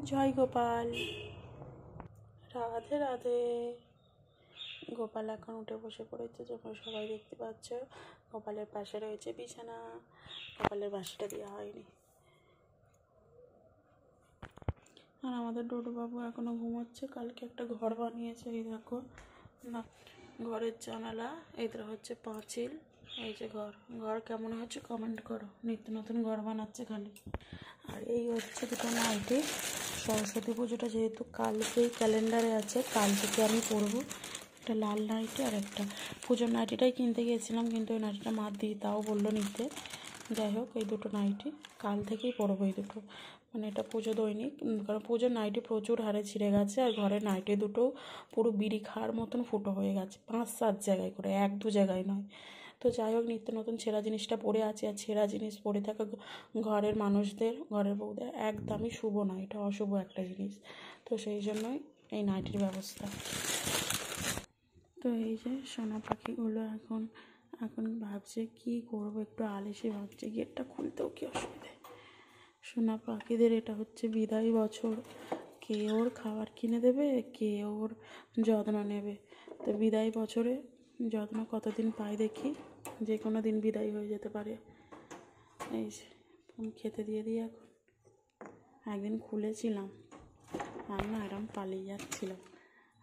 জয় গোপাল, রাধে রাধে। গোপাল এখন উঠে বসে পড়েছে, যখন সবাই দেখতে পাচ্ছ। গোপালের পাশে রয়েছে বিছানা, গোপালের বাঁশিটা দেওয়া হয়নি। আর আমাদের ডোডুবাবু এখনো ঘুমোচ্ছে। কালকে একটা ঘর বানিয়েছে, এই দেখো না, ঘরের জানালা, এদের হচ্ছে পাঁচিল, এই যে ঘর। ঘর কেমন হচ্ছে কমেন্ট করো। নিত্য নতুন ঘর বানাচ্ছে খালি। আর এই হচ্ছে দুটো নাইটি। সরস্বতী পুজোটা যেহেতু কালকেই ক্যালেন্ডারে আছে, কাল থেকে আমি পরবো। একটা লাল নাইটি আর একটা পুজোর নাইটিটাই কিনতে গিয়েছিলাম, কিন্তু ওই নাইটিটা মা দিই তাও বললো নিতে। যাই হোক, এই দুটো নাইটি কাল থেকেই পরবো, এই দুটো। মানে এটা পুজো দৈনিক, কারণ পুজোর নাইটি প্রচুর হারে ছিঁড়ে গেছে, আর ঘরের নাইটি দুটো পুরো বিড়ি খাওয়ার মতন ফুটো হয়ে গেছে, 5-7 জায়গায় করে, 1-2 জায়গায় নয়। তো যাই হোক, নিত্য নতুন ছেঁড়া জিনিসটা পরে আছে, আর ছেঁড়া জিনিস পরে থাকা ঘরের মানুষদের, ঘরের বউদের একদমই শুভ নয়, এটা অশুভ একটা জিনিস। তো সেই জন্যই এই নাইটির ব্যবস্থা। তো এই যে সোনা পাখিগুলো এখন ভাবছে কি করবো, একটু আলিশে ভাবছে গেটটা খুলতেও কি অসুবিধে। সোনা পাখিদের এটা হচ্ছে বিদায় বছর, কে ওর খাবার কিনে দেবে, কে ওর যত্ন নেবে। তো বিদায় বছরে যত্ন কতদিন পাই দেখি, যে কোনো দিন বিদায় হয়ে যেতে পারে। এই যে আমি খেতে দিয়ে দিই এখন। একদিন খুলেছিলাম আর না, এরম পালিয়ে যাচ্ছিলাম।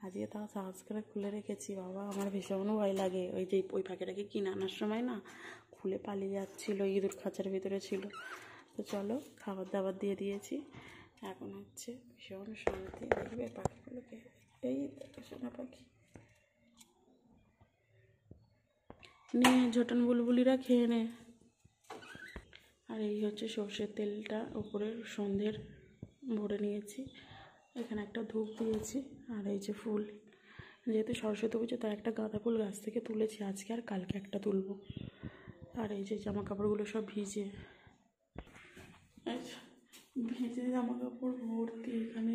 আজকে তাও সাহস করে খুলে রেখেছি। বাবা, আমার ভীষণ ভয় লাগে। ওই যে ওই পাখিটাকে কিনে আনার সময় না খুলে পালিয়ে যাচ্ছিলো, ইঁদুর খাঁচার ভিতরে ছিল। তো চলো, খাবার দাবার দিয়ে দিয়েছি, এখন হচ্ছে ভীষণ শান্তি। দেখবে পাখিগুলোকে, এই সোনা পাখি নিয়ে ঝোটন বুলবুলিরা খেয়ে নে। আর এই হচ্ছে সর্ষের তেলটা উপরের সন্ধ্যের ভরে নিয়েছি, এখানে একটা ধূপ দিয়েছি। আর এই যে ফুল, যেহেতু সরস্বতী পুজো তাই একটা গাঁদা ফুল গাছ থেকে তুলেছি আজকে, আর কালকে একটা তুলবো। আর এই যে জামা কাপড়গুলো সব ভিজে জামা কাপড় ভর্তি, এখানে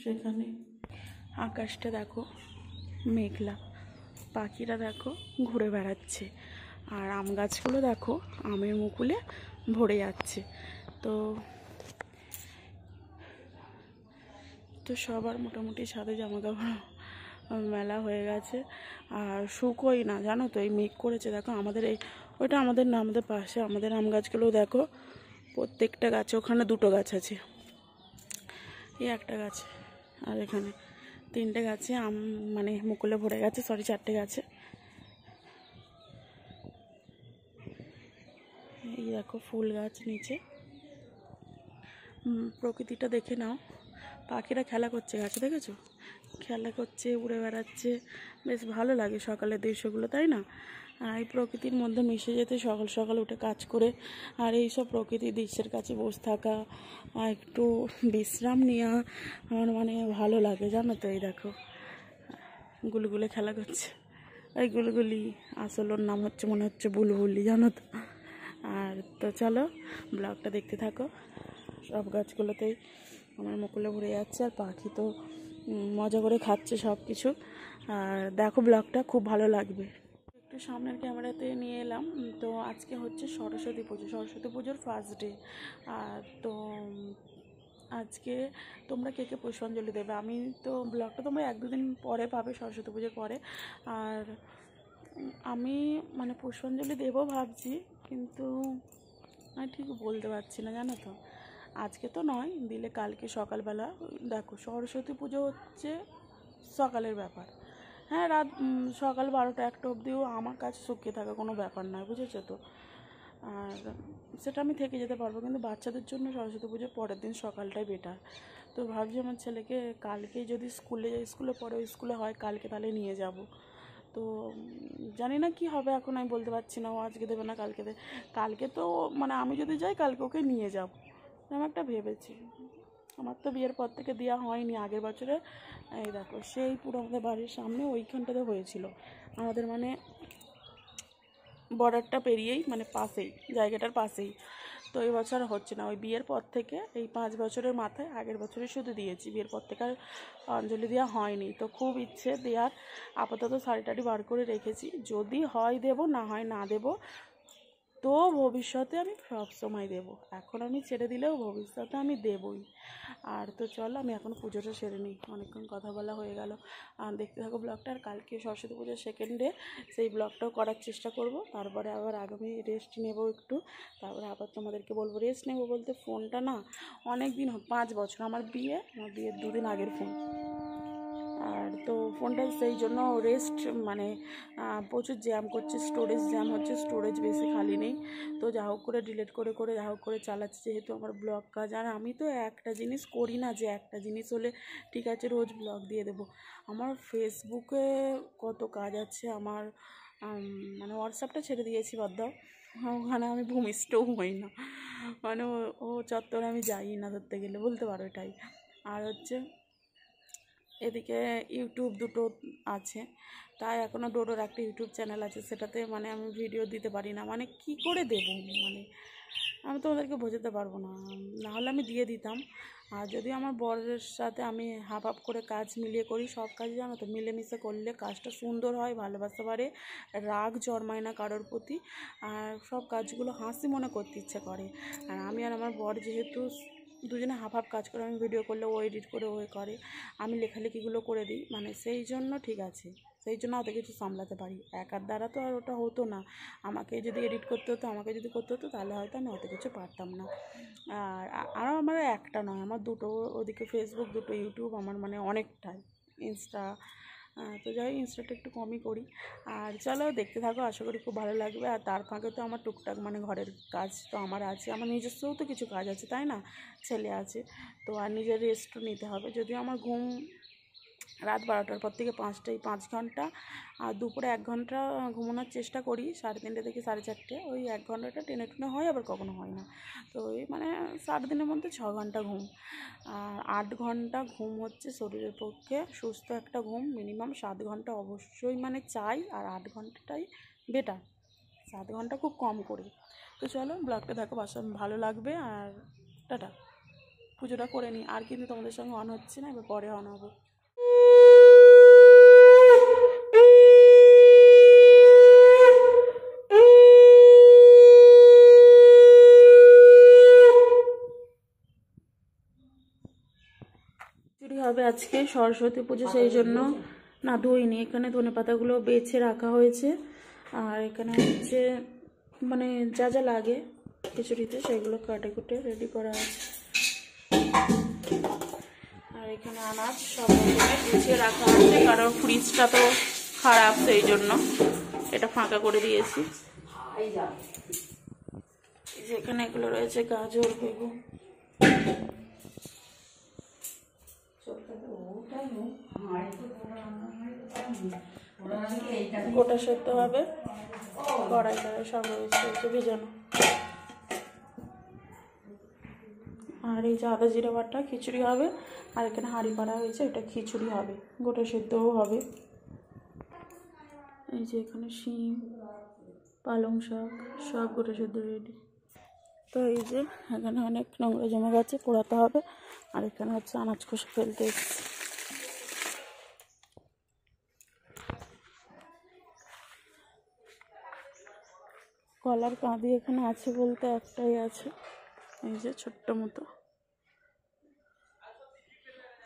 সেখানে। আকাশটা দেখো মেঘলা, পাখিরা দেখো ঘুরে বেড়াচ্ছে, আর আম গাছগুলো দেখো আমের মুকুলে ভরে যাচ্ছে। তো সবার মোটামুটি সাথে জামা কাপড় মেলা হয়ে গেছে, আর শুকোই না, জানো তো। এই মেঘ করেছে দেখো, আমাদের এই ওইটা আমাদের না, আমাদের পাশে আমাদের আম গাছগুলো দেখো, প্রত্যেকটা গাছে, ওখানে 2টো গাছ আছে, এই একটা গাছ, আর এখানে 3টে গাছে আম মানে মুকুলে ভরে গেছে, 4টে গাছে। এই দেখো ফুল গাছ নিচে, প্রকৃতিটা দেখে নাও। পাখিরা খেলা করছে গাছে, দেখেছো? খেলা করছে, উড়ে বেড়াচ্ছে, বেশ ভালো লাগে সকালের দৃশ্যগুলো, তাই না? আর এই প্রকৃতির মধ্যে মিশে যেতে, সকাল সকাল উঠে কাজ করে, আর এই সব প্রকৃতির দৃশ্যের কাছে বসে থাকা, আর একটু বিশ্রাম নেওয়া আমার মানে ভালো লাগে, জানো তো। এই দেখো গুলগুলে খেলা করছে, এই গুলগুলি, আসল ওর নাম হচ্ছে মনে হচ্ছে বুলবুলি, জানো তো। আর তো চলো ব্লগটা দেখতে থাকো। সব গাছগুলোতেই আমার মুকুলে ভরে যাচ্ছে, আর পাখি তো মজা করে খাচ্ছে সব কিছু। আর দেখো, ব্লগটা খুব ভালো লাগবে। একটু সামনের ক্যামেরাতে নিয়ে এলাম। তো আজকে হচ্ছে সরস্বতী পুজো, সরস্বতী পুজোর ফার্স্ট ডে। আর তো আজকে তোমরা কে কে পুষ্পাঞ্জলি দেবে, আমি তো ব্লগটা তোমরা 1-2 দিন পরে পাবে, সরস্বতী পুজোর পরে। আর আমি মানে পুষ্পাঞ্জলি দেবো ভাবছি, কিন্তু আমি ঠিক বলতে পারছি না, জানো তো। আজকে তো নয়, দিলে কালকে সকালবেলা। দেখো, সরস্বতী পুজো হচ্ছে সকালের ব্যাপার। হ্যাঁ, রাত সকাল 12টা-1টা অবধিও আমার কাছে শুকিয়ে থাকা কোনো ব্যাপার নয়, বুঝেছো তো। আর সেটা আমি থেকে যেতে পারবো, কিন্তু বাচ্চাদের জন্য সরস্বতী পুজোর পরের দিন সকালটাই বেটার। তো ভাবছি আমার ছেলেকে কালকে, যদি স্কুলে পরে ওই স্কুলে হয় কালকে, তাহলে নিয়ে যাব। তো জানি না কি হবে, এখন আমি বলতে পারছি না ও আজকে দেবে না কালকে দেবে। কালকে তো মানে আমি যদি যাই কালকে ওকে নিয়ে যাব, আমি একটা ভেবেছি। আমার তো বিয়ের পর থেকে দেওয়া হয়নি, আগের বছরে এই দেখো সেই পুরো আমাদের বাড়ির সামনে ওইখানটাতে হয়েছিল, আমাদের মানে বর্ডারটা পেরিয়েই, মানে পাশেই, জায়গাটার পাশেই। তো এই বছর হচ্ছে না, ওই বিয়ের পর থেকে এই 5 বছরের মাথায় আগের বছরে শুধু দিয়েছি, বিয়ের পর থেকে আর অঞ্জলি দেওয়া হয়নি। তো খুব ইচ্ছে দেওয়ার, আপাতত শাড়ি টাড়ি বার করে রেখেছি, যদি হয় দেব, না হয় না দেব। তো ভবিষ্যতে আমি সব সময় দেবো, এখন আমি ছেড়ে দিলেও ভবিষ্যতে আমি দেবই। আর তো চলো আমি এখন পুজোটা সেরে নিই, অনেকক্ষণ কথা বলা হয়ে গেল। আর দেখতে থাকো ব্লগটা। আর কালকে সরস্বতী পুজোর সেকেন্ড ডে, সেই ব্লগটাও করার চেষ্টা করব। তারপরে আবার আগামী রেস্ট নেব একটু, তারপরে আবার তোমাদেরকে বলবো। রেস্ট নেবো বলতে ফোনটা না অনেক দিন 5 বছর, আমার বিয়ের 2 দিন আগের ফোন। আর তো ফোনটা সেই জন্য রেস্ট মানে প্রচুর জ্যাম করছে, স্টোরেজ জ্যাম হচ্ছে, স্টোরেজ বেশি খালি নেই। তো যা হোক করে ডিলিট করে করে যা হোক করে চালাচ্ছি, যেহেতু আমার ব্লগ কাজ। আর আমি তো একটা জিনিস করি না যে একটা জিনিস হলে ঠিক আছে রোজ ব্লগ দিয়ে দেবো। আমার ফেসবুকে কত কাজ আছে, আমার মানে হোয়াটসঅ্যাপটা ছেড়ে দিয়েছি বাদ দাও, ওখানে আমি ভূমিষ্ঠও হই না, মানে ও চত্বরে আমি যাই না ধরতে গেলে, বলতে পারো এটাই। আর হচ্ছে এদিকে ইউটিউব দুটো আছে, তাই এখনও ডোডোর একটা ইউটিউব চ্যানেল আছে, সেটাতে মানে আমি ভিডিও দিতে পারি না, মানে কি করে দেবো, মানে আমি তোমাদেরকে বোঝাতে পারবো না, নাহলে আমি দিয়ে দিতাম। আর যদি আমার বরের সাথে আমি হাফ হাফ করে কাজ মিলিয়ে করি, সব কাজ জানো তো মিলেমিশে করলে কাজটা সুন্দর হয়, ভালোবাসা বাড়ে, রাগ জন্মায় না কারোর প্রতি, আর সব কাজগুলো হাসি মনে করতে ইচ্ছে করে। আর আমি আর আমার বর যেহেতু দুজনে হাফ হাফ কাজ করে, আমি ভিডিও করলে ও এডিট করে ও করে, আমি লেখালেখিগুলো করে দিই, মানে সেই জন্য ঠিক আছে, সেই জন্য অত কিছু সামলাতে পারি। একার দ্বারা তো আর ওটা হতো না, আমাকে যদি এডিট করতে হতো, আমাকে যদি করতে হতো, তাহলে হয়তো আমি অত কিছু পারতাম না। আর আমার একটা নয়, আমার দুটো, ওদিকে ফেসবুক, দুটো ইউটিউব, আমার মানে অনেকটাই ইনস্টা। তো যাই হোক, ইনস্টাটা একটু কমই করি। আর চলো দেখতে থাকো, আশা করি খুব ভালো লাগবে। আর তার ফাঁকে তো আমার টুকটাক মানে ঘরের কাজ তো আমার আছে, আমার নিজস্বও তো কিছু কাজ আছে, তাই না, ছেলে আছে, তো আর নিজের রেস্টও নিতে হবে। যদিও আমার ঘুম রাত 12টার পর থেকে 5টায় 5 ঘন্টা, আর দুপুরে 1 ঘন্টা ঘুমানোর চেষ্টা করি, 3:30 থেকে 4:30, ওই 1 ঘন্টাটা টেনে টুনে হয়, আবার কখনো হয় না। তো ওই মানে 7 দিনের মধ্যে 6 ঘন্টা ঘুম। আর 8 ঘন্টা ঘুম হচ্ছে শরীরের পক্ষে সুস্থ একটা ঘুম, মিনিমাম 7 ঘন্টা অবশ্যই মানে চাই, আর 8 ঘন্টাটাই বেটার, 7 ঘন্টা খুব কম করে। তো চলো ব্লগটা দেখো, বাসা ভালো লাগবে। আর টাটা, পুজোটা করে নিই। আর কিন্তু তোমাদের সঙ্গে অন হচ্ছে না, এবার পরে অন হবো। খিচুড়ি হবে আজকে সরস্বতী পুজো, সেই জন্য না ধুইনি, এখানে ধনে পাতাগুলো বেছে রাখা হয়েছে। আর এখানে হচ্ছে মানে যা যা লাগে খিচুড়িতে সেগুলো কাটে কুটে রেডি করা আছে। আর এখানে আনাজ সব গুছিয়ে রাখা আছে, কারণ ফ্রিজটা তো খারাপ, সেই জন্য এটা ফাঁকা করে দিয়েছি। যেখানে এগুলো রয়েছে গাজর, বেগুন, গোটা সেদ্ধ হবে, কড়াই সব রয়েছে ভেজানো। আর এই যে আদা জিরা বাটা খিচুড়ি হবে, আর এখানে হাঁড়ি পাড়া হয়েছে, এটা খিচুড়ি হবে, গোটা সেদ্ধও হবে। এই যে এখানে শিম, পালং শাক সব গোটা সেদ্ধ রেডি। তো এই যে এখানে অনেক নোংরা জমে গেছে, পোড়াতে হবে। আর এখানে হচ্ছে আনাজ কষে ফেলতে এসেছি। কলার কাঁদি এখানে আছে বলতে একটাই আছে, এই যে ছোট্ট মতো।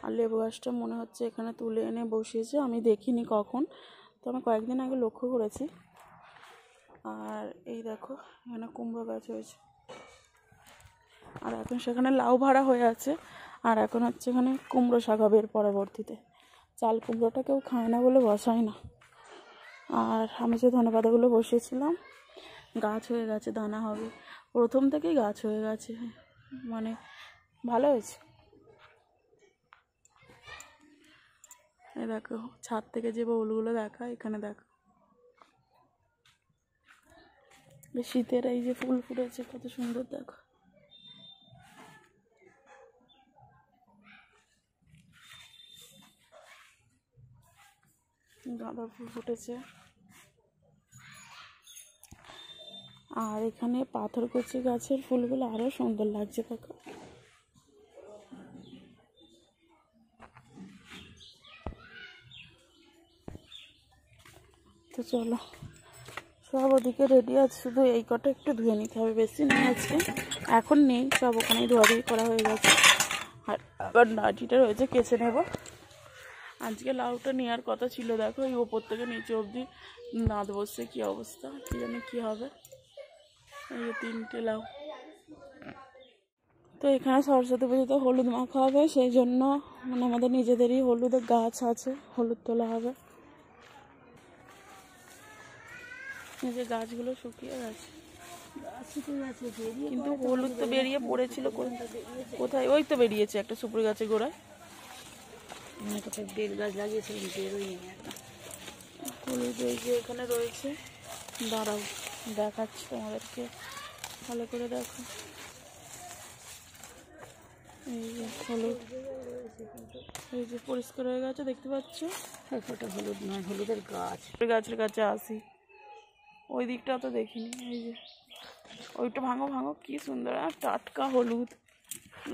আর লেবু গাছটা মনে হচ্ছে এখানে তুলে এনে বসিয়েছে, আমি দেখিনি কখন, তো আমি কয়েকদিন আগে লক্ষ্য করেছি। আর এই দেখো এখানে কুমড়ো গাছ হয়েছে, আর এখন সেখানে লাউ ভাড়া হয়ে আছে। আর এখন হচ্ছে এখানে কুমড়ো শাক হবে এর পরবর্তীতে। চাল কুমড়োটা কেউ খায় না বলে বসাই না। আর আমি যে ধনেপাতাগুলো বসিয়েছিলাম গাছ হয়ে গেছে, দানা হবে, প্রথম থেকেই গাছ হয়ে গেছে, মানে ভালো হয়েছে। এই দেখো ছাদ থেকে যে বউলগুলো দেখা, এখানে দেখো শীতের এই যে ফুল ফুটেছে কত সুন্দর, দেখো। গাঁদা ফুল ফুটেছে। আর এখানে পাথরকুচি গাছের ফুলগুলো আরো সুন্দর লাগছে, দেখো। তো চলো সব ওদিকে রেডি আছে, শুধু এই কটা একটু ধুয়ে নিতে হবে, বেশি নেই আজকে, এখন নেই, সব ওখানেই ধোয়াধুয়ি করা হয়ে গেছে। আর আবার নাটিটা রয়েছে, কেচে নেব। আজকে লাউটা নেওয়ার কথা ছিল, দেখো এই ওপর থেকে নিচে অবধি দাঁত বসছে, কী অবস্থা, কী জানি কী হবে। এই যে 3টে লাউ। তো এখানে সরস্বতী পুজোতে হলুদ মাখা হবে, সেই জন্য মানে আমাদের নিজেদেরই হলুদের গাছ আছে, হলুদ তোলা হবে। এই যে গাছগুলো শুকিয়ে গেছে, কিন্তু হলুদ তো বেরিয়ে পড়েছিল কোথায়, ওই তো বেরিয়েছে একটা সুপুরি গাছের গোড়ায়। বেল গাছ লাগিয়েছিলাম, বেরোই হলুদ এই যে এখানে রয়েছে, দাঁড়াও দেখাচ্ছি তোমাদেরকে, ভালো করে দেখো। এই যে হলুদ, এই যে পরিষ্কার হয়ে গেছে, দেখতে পাচ্ছ? ওটা হলুদ নয়, হলুদের গাছ। গাছের কাছে আসি, ওই দিকটা তো দেখিনি। এই যে ওইটা ভাঙো ভাঙো, কি সুন্দর আর টাটকা হলুদ।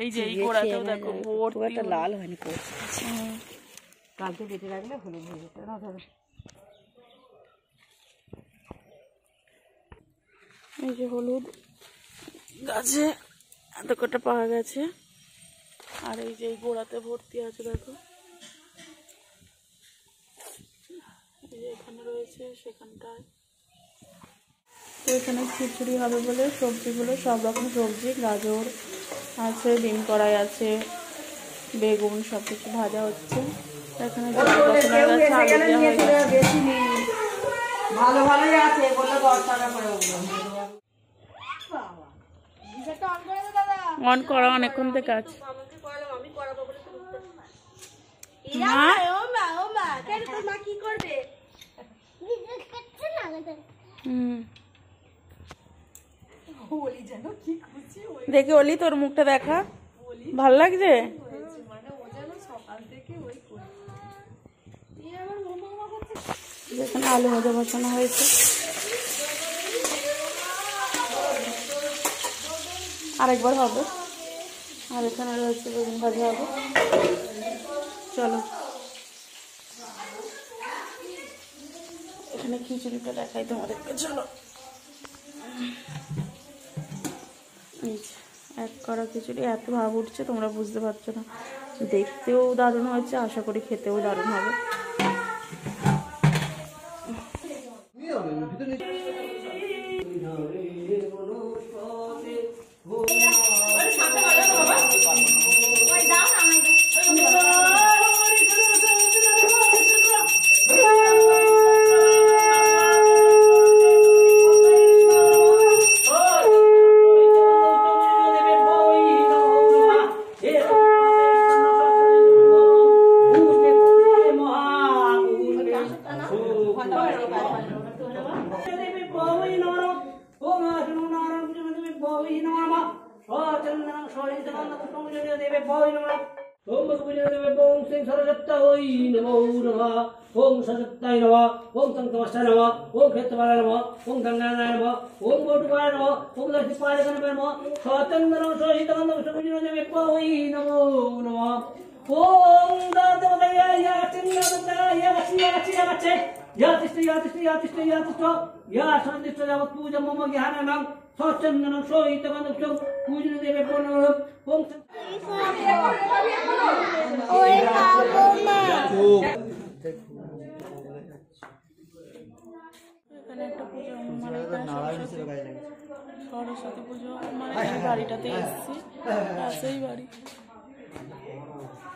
এই যে এই গোড়াতেও দেখো ভর্তি, লাল হয়নি, কালকে বেটে রাখলে হলুদ হয়ে যেত না ধরো। এই যে হলুদ গাছে এত কটা পাওয়া গেছে, আর এই যে গোড়াতে ভর্তি আছে দেখো, এই যে এখানে রয়েছে, সেখানটায়। তো এখানে খিচুড়ি হবে বলে সবজিগুলো, সব রকম সবজি, গাজর আছে, ডিম কড়াই আছে, বেগুন, সব কিছু ভাজা হচ্ছে। এখানে ভালো ভালোই আছে, বললে 10 টাকা করে। অন করা অনেকক্ষণ থেকে আছে। দেখি অলি, তোর মুখটা দেখা, ভাল লাগছে? এখানে আলু ভাজা বসানো হয়েছে, আরেকবার হবে। আর এখানে রয়েছে বেগুন ভাজা হবে। চলো এখানে খিচুড়িটা দেখাই তোমাদেরকে, চলো। এক কড়া খিচুড়ি, এত ভাব উঠছে তোমরা বুঝতে পারছো না, দেখতেও দারুণ হয়েছে, আশা করি খেতেও দারুণ হবে। ओम ओम सिंह सरस्वती नमो नमः ओम सशक्ताय नमः ओम संतमस्ताय नमः ओम क्षेत्रपालाय नमः ओम गंगानाय नमः ओम गोटुपाय नमः ओम लक्ष्मीपालकाय नमः स्वातंत्रं सहितं सुविजय पवै नमो नमः ओम दातवदय चिन्नदय याचियाचे यातिष्ठ या संदिष्ट यावत् पूजा मम ज्ञाननं सचन्दनं सहितं पूजन देवे पूर्णं ओम এখানে একটা পুজো মানে সরস্বতী পুজো, মানে এই বাড়িটাতে এসেছি, পাশেই বাড়ি।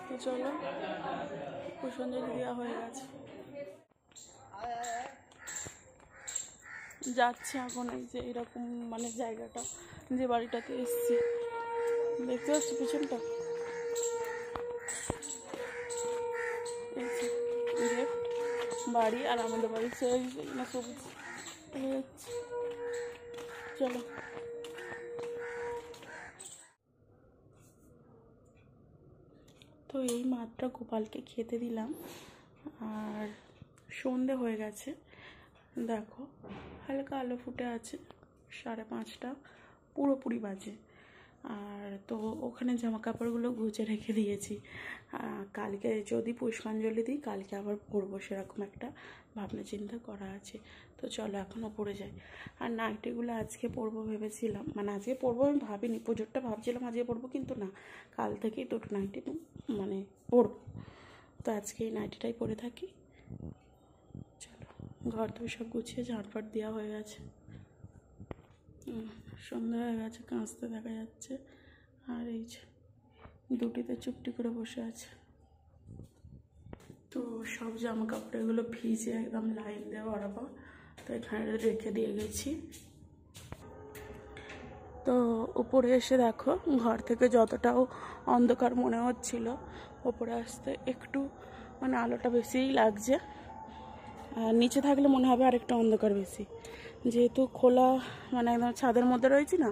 তো চলো পুষ্পাঞ্জলি দেওয়া হয়ে গেছে, যাচ্ছে এখন। এই যে এরকম মানে জায়গাটা, যে বাড়িটাতে এসেছি, দেখতে পাচ্ছি পিছনটা, বাড়ি, আর আমাদের বাড়ি সেই না সবুজ যাচ্ছে। চলো তো এই মাত্র গোপালকে খেতে দিলাম, আর সন্ধে হয়ে গেছে, দেখো হালকা আলো ফুটে আছে, 5:30 পুরোপুরি বাজে। আর তো ওখানে জামা কাপড়গুলো গুছিয়ে রেখে দিয়েছি, কালকে যদি পুষ্পাঞ্জলি দিই কালকে আবার পরবো, সেরকম একটা ভাবনা চিন্তা করা আছে। তো চলো এখন ওপরে যাই। আর নাইটিগুলো আজকে পরবো ভেবেছিলাম, মানে আজকে পরবো আমি ভাবিনি, পুজোরটা ভাবছিলাম আজকে পরবো, কিন্তু না, কাল থেকেই দুটো নাইটি মানে পরবো। তো আজকে এই নাইটিটাই পরে থাকি। চলো, ঘর তো সব গুছিয়ে ঝাড়পাট দেওয়া হয়ে গেছে, সন্ধ্যা হয়ে গেছে, কাঁচতে দেখা যাচ্ছে। আর এই যে দুটিতে চুপটি করে বসে আছে। তো সব জামা কাপড় এগুলো ভিজে একদম লাইন দিয়ে বরাবো, তো এখানে রেখে দিয়ে গেছি। তো উপরে এসে দেখো ঘর থেকে যতটাও অন্ধকার মনে হচ্ছিল, ওপরে আসতে একটু মানে আলোটা বেশিই লাগছে। আর নিচে থাকলে মনে হবে আরেকটু অন্ধকার বেশি, যেহেতু খোলা মানে একদম ছাদের মধ্যে রয়েছি না,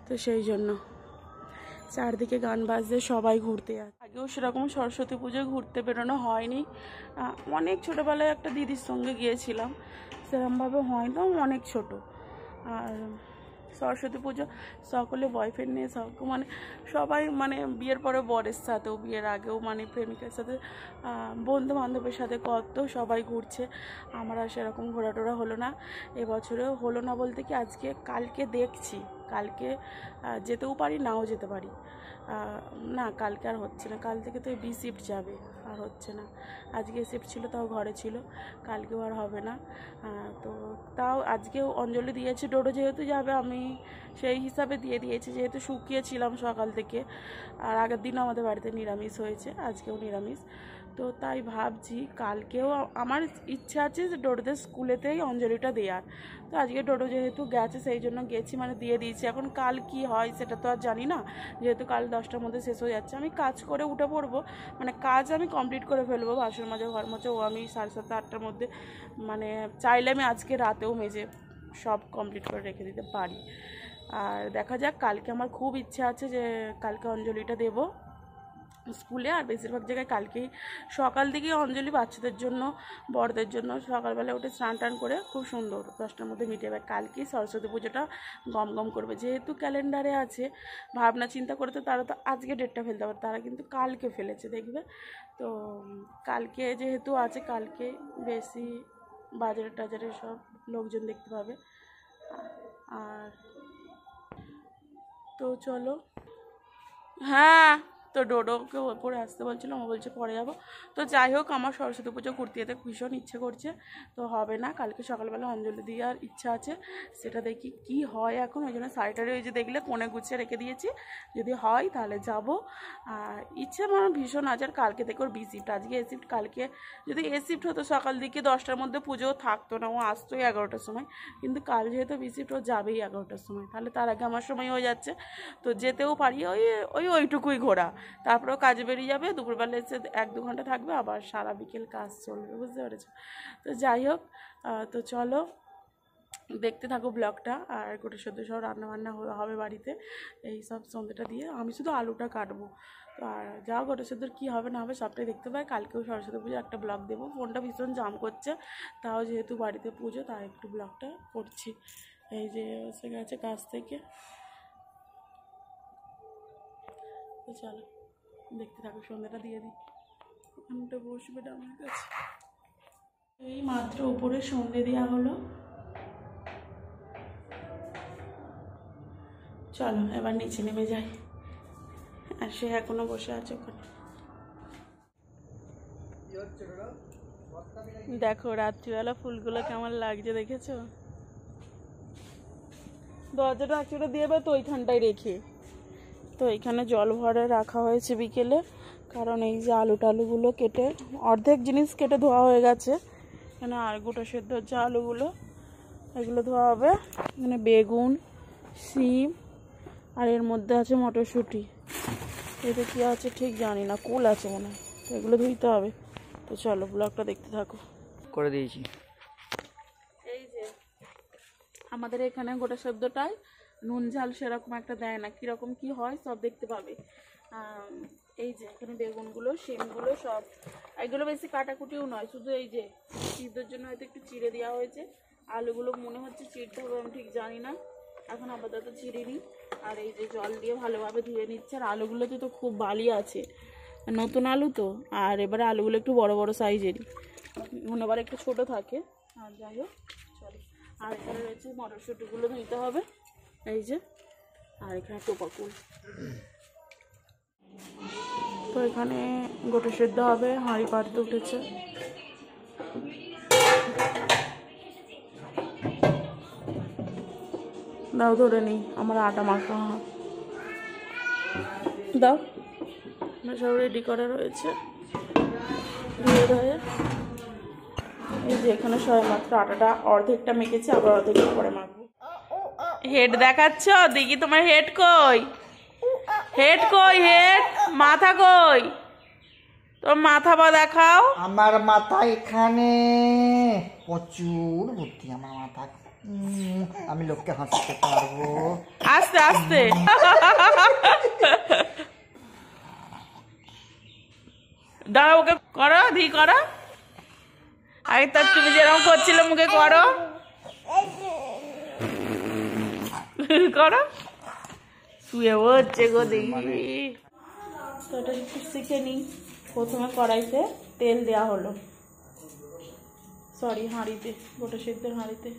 তো সেই জন্য চারদিকে গান বাজছে, সবাই ঘুরতে যাচ্ছে। আগেও সেরকম সরস্বতী পুজোয় ঘুরতে বেরোনো হয়নি, অনেক ছোটোবেলায় একটা দিদির সঙ্গে গিয়েছিলাম, সেরকমভাবে হয়তো অনেক ছোট। আর সরস্বতী পুজো সকলে বয়ফ্রেন্ড নিয়ে মানে সবাই মানে বিয়ের পরে বরের সাথেও, বিয়ের আগেও মানে প্রেমিকের সাথে, বন্ধু বান্ধবের সাথে কত সবাই ঘুরছে। আমার আর সেরকম ঘোরাটোরা হলো না, এবছরেও হলো না বলতে কি আজকে কালকে দেখছি, কালকে যেতেও পারি নাও যেতে পারি। না কালকে আর হচ্ছে না, কাল থেকে তো বি শিফট যাবে, আর হচ্ছে না। আজকে শিফট ছিল তাও ঘরে ছিল, কালকেও আর হবে না। তো তাও আজকেও অঞ্জলি দিয়েছে, ডোডো যেহেতু যাবে আমি সেই হিসাবে দিয়ে দিয়েছি, যেহেতু শুকিয়েছিলাম সকাল থেকে। আর আগের দিনও আমাদের বাড়িতে নিরামিষ হয়েছে, আজকেও নিরামিষ। তো তাই ভাবছি কালকেও আমার ইচ্ছা আছে যে ডোডোদের স্কুলেতেই অঞ্জলিটা দেওয়ার। তো আজকে ডোডো যেহেতু গেছে সেই জন্য গেছি, মানে দিয়ে দিয়েছি। এখন কাল কি হয় সেটা তো আর জানি না, যেহেতু কাল 10টার মধ্যে শেষ হয়ে যাচ্ছে। আমি কাজ করে উঠে পড়বো, মানে কাজ আমি কমপ্লিট করে ফেলবো, বাসন মাজা ঘর মোছা ও আমি 7:30 8টার মধ্যে, মানে চাইলে আমি আজকে রাতেও মেজে সব কমপ্লিট করে রেখে দিতে পারি। আর দেখা যাক, কালকে আমার খুব ইচ্ছা আছে যে কালকে অঞ্জলিটা দেবো স্কুলে। আর বেশিরভাগ জায়গায় কালকেই সকাল দিকেই অঞ্জলি, বাচ্চাদের জন্য বড়দের জন্য সকালবেলা উঠে স্নান টান করে খুব সুন্দর 10টার মধ্যে মিটে যাবে। কালকেই সরস্বতী পুজোটা গম করবে, যেহেতু ক্যালেন্ডারে আছে। ভাবনা চিন্তা করে তো তারা তো আজকে ডেটটা ফেলতে পারে, তারা কিন্তু কালকে ফেলেছে দেখবে। তো কালকে যেহেতু আছে, কালকে বেশি বাজারে টাজারে সব লোকজন দেখতে পাবে। আর তো চলো, হ্যাঁ, তো ডোডোকে ওপরে আসতে বলছিলাম, ও বলছে পরে যাবো। তো যাই হোক, আমার সরস্বতী পুজো ঘুরতে যেতে ভীষণ ইচ্ছে করছে, তো হবে না। কালকে সকালবেলা অঞ্জলি দেওয়ার ইচ্ছা আছে, সেটা দেখি কি হয় এখন। ওই জন্য শাড়িটারে ওই যে দেখলে কোণে গুছিয়ে রেখে দিয়েছি, যদি হয় তাহলে যাব। আর ইচ্ছে আমার ভীষণ আছে। আর কালকে থেকে ওর বি শিফট, আজকে এ শিফট, কালকে যদি এ শিফট হতো সকাল দিকে 10টার মধ্যে পুজো থাকতো না, ও আসতোই 11টার সময়। কিন্তু কাল যেহেতু বি শিফট, ও যাবেই 11টার সময়, তাহলে তার আগে আমার সময় হয়ে যাচ্ছে। তো যেতেও পারি, ওইটুকুই ঘোরা, তারপরেও কাজে বেরিয়ে যাবে, দুপুরবেলা এসে 1-2 ঘন্টা থাকবে, আবার সারা বিকেল কাজ চলবে, বুঝতে পেরেছো? তো যাই হোক, তো চলো দেখতে থাকো ব্লগটা। আর গোটা সদ্য সব রান্নাবান্না হবে বাড়িতে, এই সব সন্ধ্যেটা দিয়ে আমি শুধু আলুটা কাটবো। তো আর যা গোটা সদ্যর কী হবে না হবে সবটাই দেখতে পাই। কালকেও সরস্বতী পুজো একটা ব্লগ দেবো, ফোনটা ভীষণ জাম করছে, তাও যেহেতু বাড়িতে পুজো তাই একটু ব্লগটা করছি। এই যে এসে গেছে কাজ থেকে, তো চলো দেখতে থাকো, সন্ধ্যাটা দিয়ে দিই। ওখানটা বসবে না আমার কাছে। এই মাত্র উপরে সন্ধে দেওয়া হলো, চলো এবার নিচে নেমে যাই। আর সে এখনো বসে আছে ওখানে। দেখো রাত্রিবেলা ফুলগুলো কেমন লাগছে, দেখেছো? দরজাটা একচুটা দিয়ে তো ওইখানটায় রেখে, তো এইখানে জল ভরে রাখা হয়েছে বিকেলে, কারণ এই যে আলু টালুগুলো কেটে অর্ধেক জিনিস কেটে ধোয়া হয়ে গেছে। এখানে আর গোটা সেদ্ধ হচ্ছে আলুগুলো, এগুলো ধোয়া হবে। এখানে বেগুন, শিম, আর এর মধ্যে আছে মটরশুঁটি। এতে কী আছে ঠিক জানি না, কুল আছে মনে হয়, তো এগুলো ধুইতে হবে। তো চলো ব্লগটা দেখতে থাকো। করে দিয়েছি। এই যে আমাদের এখানে গোটা সেদ্ধটাই নুন ঝাল সেরকম একটা দেয় না, কীরকম কি হয় সব দেখতে পাবে। এই যে এখানে বেগুনগুলো, শিমগুলো সব, এগুলো বেশি কাটাকুটিও নয়, শুধু এই যে সিদ্ধর জন্য হয়তো একটু চিড়ে দেওয়া হয়েছে। আলুগুলো মনে হচ্ছে চিড়তে হবে, আমি ঠিক জানি না, এখন আপাতত চিড়িনি। আর এই যে জল দিয়ে ভালোভাবে ধুয়ে নিচ্ছে। আর আলুগুলোতে তো খুব বালি আছে, নতুন আলু তো, আর এবারে আলুগুলো একটু বড় বড় সাইজেরই, আবার একটু ছোটো থাকে, আর যাই হোক চলো। আর এখানে রয়েছে মটরশুঁটিগুলো দিতে হবে, এই যে, আর এখানে টোপাকুল। তো এখানে গোটা সেদ্ধ হবে, হাঁড়ি পাড়তে উঠেছে। দাও ধরে নিই, আমার আটা মাখা দাও। সব রেডি করা রয়েছে ধুয়ে ধুয়ে। এই যে এখানে সবাই মাত্র আটাটা অর্ধেকটা মেখেছে, আবার অর্ধেকটা পরে মাখবো। হেড দেখাচ্ছ? দেখি তোমার হেড কই, হেড কই, হেড মাথা কই, তোর মাথা বা দেখাও। আমার মাথা এখানে প্রচুর বুদ্ধি আমার মাথা, আমি লোককে হাসতে পারবো। আস্তে আস্তে দাঁড়া, ওকে করো, দি করো। আগে তো তুমি যেরকম করছিলে মুখে করো, করো। শুয়ে হচ্ছে গো দেখি। তো এটা একটু শিখে নিই। প্রথমে কড়াইতে তেল দেওয়া হলো, সরি হাঁড়িতে, গোটা সেদ্ধের হাঁড়িতে।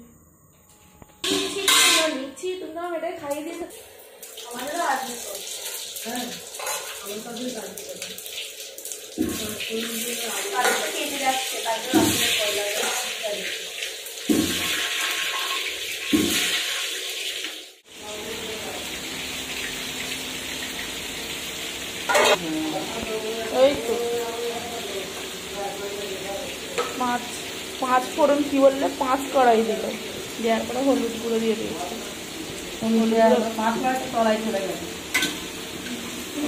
এই তো পাঁচ ফোড়ন কি বললে, 5 কড়াই দিল, দেওয়ার পরে হলুদ গুঁড়ো দিয়ে দিয়েছে।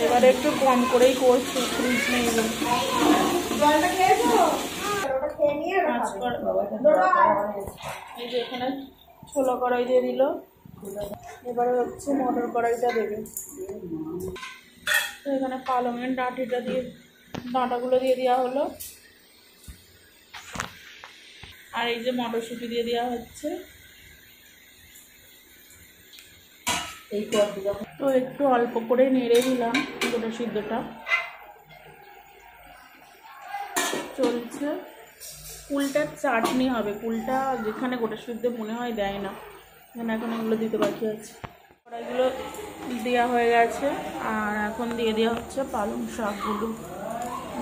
এবারে একটু কম করেই করছে, ফ্রিজ নেই। এই যে এখানে ছোলা কড়াই দিয়ে দিল, এবারে হচ্ছে মটর কড়াইটা দেবে। তো এখানে পালংয়ের ডাঁটাগুলো দিয়ে দেওয়া হলো, আর এই যে মটরশুঁটি দিয়ে দেওয়া হচ্ছে। তো একটু অল্প করে নেড়ে দিলাম গোটা সিদ্ধটা। চলছে কুলটার চাটনি হবে, কুলটা যেখানে গোটা সিদ্ধ মনে হয় দেয় না, এখানে এখন এগুলো দিতে বাকি আছে। কড়াইগুলো দেওয়া হয়ে গেছে, আর এখন দিয়ে দেওয়া হচ্ছে পালং শাকগুলো।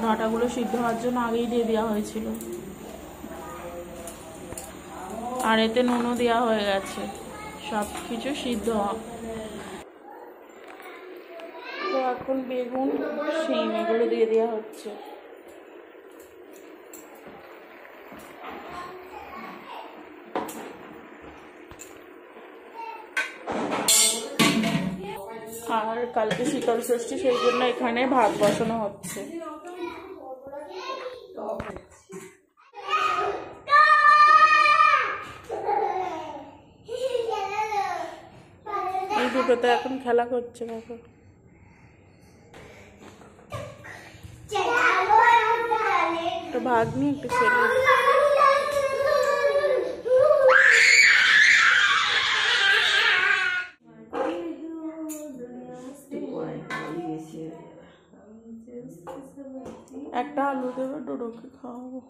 ডাঁটাগুলো সিদ্ধ হওয়ার জন্য আগেই দিয়ে দেওয়া হয়েছিল, আর এতে নুনও দেওয়া হয়ে গেছে, সব কিছু সিদ্ধ হবে। তো এখন বেগুন, শিম এগুলো দিয়ে দেওয়া হচ্ছে। আর কালকে শীতল ষষ্ঠী, সেই জন্য এখানে ভাত বসানো হচ্ছে। এই দুটোতে এখন খেলা করছে দেখো। একটা ভাগ্নি, একটা ছেলে। একটা আলু দেবে, ডোডোকে খাওয়াবো।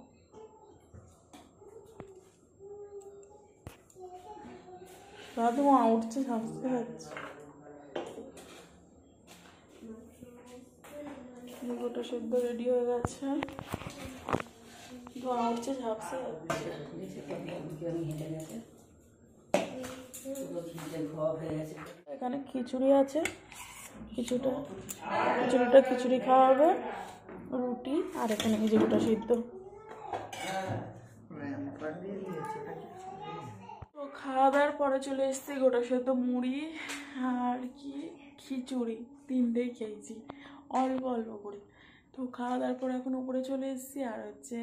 দাদু মা উঠছে, ঝাপসে যাচ্ছে। গোটা সেদ্ধ রেডি হয়ে গেছে, ধোঁয়া উঠছে, ঝাপসে যাচ্ছে। এখানে খিচুড়ি আছে, খিচুড়ি খাওয়া হবে, রুটি, আর এখানে এই যে গোটা সিদ্ধ। তো খাওয়া দাওয়ার পরে চলে এসেছি গোটা সেদ্ধ, মুড়ি আর কি খিচুড়ি, 3টেই খেয়েছি অল্প অল্প করে। তো খাওয়া দাওয়ার পর এখন উপরে চলে এসেছি। আর হচ্ছে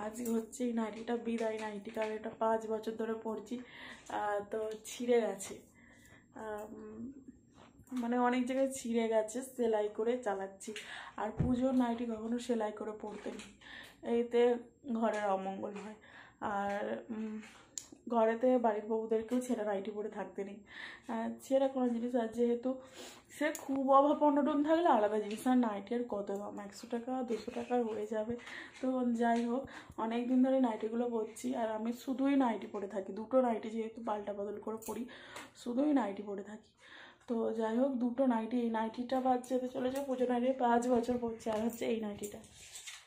আজকে হচ্ছে এই নাইটিটা বিদায় নাইটি, কারণ এটা 5 বছর ধরে পরছি, তো ছিঁড়ে গেছে, মানে অনেক জায়গায় ছিঁড়ে গেছে, সেলাই করে চালাচ্ছি। আর পুজোর নাইটি কখনো সেলাই করে পরতে নেই, এতে ঘরের অমঙ্গল হয়। আর ঘরেতে বাড়ির বউদেরকেও ছেঁড়া নাইটি পরে থাকতে নেই। ছেঁড়া কোনো জিনিস আর যেহেতু সে খুব অভাব অনটন থাকলে আলাদা জিনিস, আর নাইটি আর কত দাম, 100 টাকা 200 টাকার হয়ে যাবে। তো যাই হোক, অনেক দিন ধরে নাইটিগুলো পরছি আর আমি শুধুই নাইটি পরে থাকি, দুটো নাইটি যেহেতু পাল্টা বদল করে পরি, শুধুই নাইটি পরে থাকি। তো যাই হোক, দুটো নাইটি, এই নাইটিটা বাদ যেতে চলেছে পুজো নাইটি 5 বছর পরছে, আর হচ্ছে এই নাইটিটা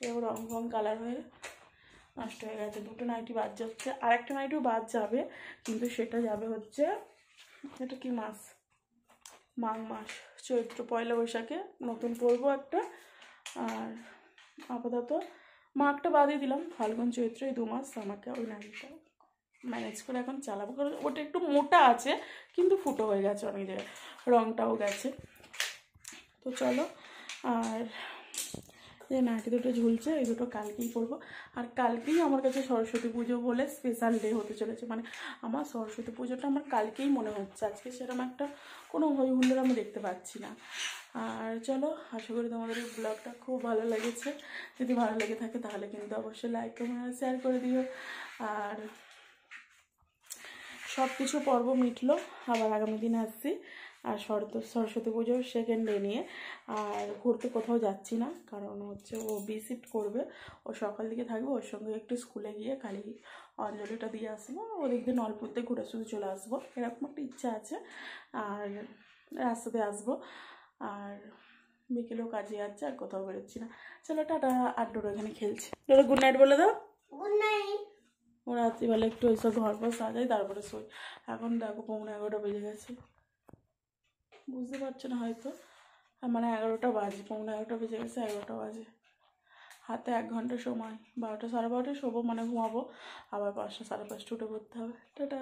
এবার রং ফং কালার হয়ে নষ্ট হয়ে গেছে। দুটো নাইটি বাদ যাচ্ছে, আর একটা নাইটিও বাদ যাবে, কিন্তু সেটা যাবে হচ্ছে, এটা কি মাস, মাঘ মাস, চৈত্র, পয়লা বৈশাখে নতুন পরবো একটা। আর আপাতত মাঘটা বাদই দিলাম, ফাল্গুন চৈত্র এই 2 মাস আমাকে ওই নাইটিটা ম্যানেজ করে এখন চালাবো, কারণ ওটা একটু মোটা আছে কিন্তু ফুটো হয়ে গেছে অনেক জায়গায়, রঙটাও গেছে। তো চলো, আর যে নাইটি দুটো ঝুলছে এই দুটো কালকেই করবো। আর কালকেই আমার কাছে সরস্বতী পুজো বলে স্পেশাল ডে হতে চলেছে, মানে আমার সরস্বতী পুজোটা আমার কালকেই মনে হচ্ছে, আজকে সেরকম একটা কোনো হই হুল্লোড় আমি দেখতে পাচ্ছি না। আর চলো, আশা করি তোমাদের এই ব্লগটা খুব ভালো লেগেছে, যদি ভালো লেগে থাকে তাহলে কিন্তু অবশ্যই লাইক কমেন্ট শেয়ার করে দিও। আর সব কিছু পর্ব মিটলো, আবার আগামী দিনে আসছি। আর সরস্বতী পুজোর সেকেন্ড ডে নিয়ে আর ঘুরতে কোথাও যাচ্ছি না, কারণ হচ্ছে ও ভিজিট করবে, ও সকাল দিকে থাকবে, ওর সঙ্গে একটু স্কুলে গিয়ে খালি অঞ্জলিটা দিয়ে আসবো, ওদিক দিয়ে নলপুরতে ঘুরে শুধু চলে আসবো, এরকম একটা ইচ্ছা আছে। আর রাস্তাতে আসবো, আর বিকেলেও কাজে যাচ্ছে, আর কোথাও বেরোচ্ছি না। চলো টাটা, আর ডোরো এখানে খেলছে, ডোরো গুড নাইট বলে দাও। Good night. ও রাত্রিবেলা একটু এইসব ঘর পর সাজাই তারপরে শোই। এখন দেখো 11:15 বেজে গেছে, বুঝতে পারছো না হয়তো, মানে 11টা বাজে, 11:15 বেজে গেছে, 11টা বাজে, হাতে 1 ঘন্টা সময়, 12টা 12:30 শোবো, মানে ঘুমাবো, আবার 5টা 5:30 উঠে পড়তে হবে। টাটা।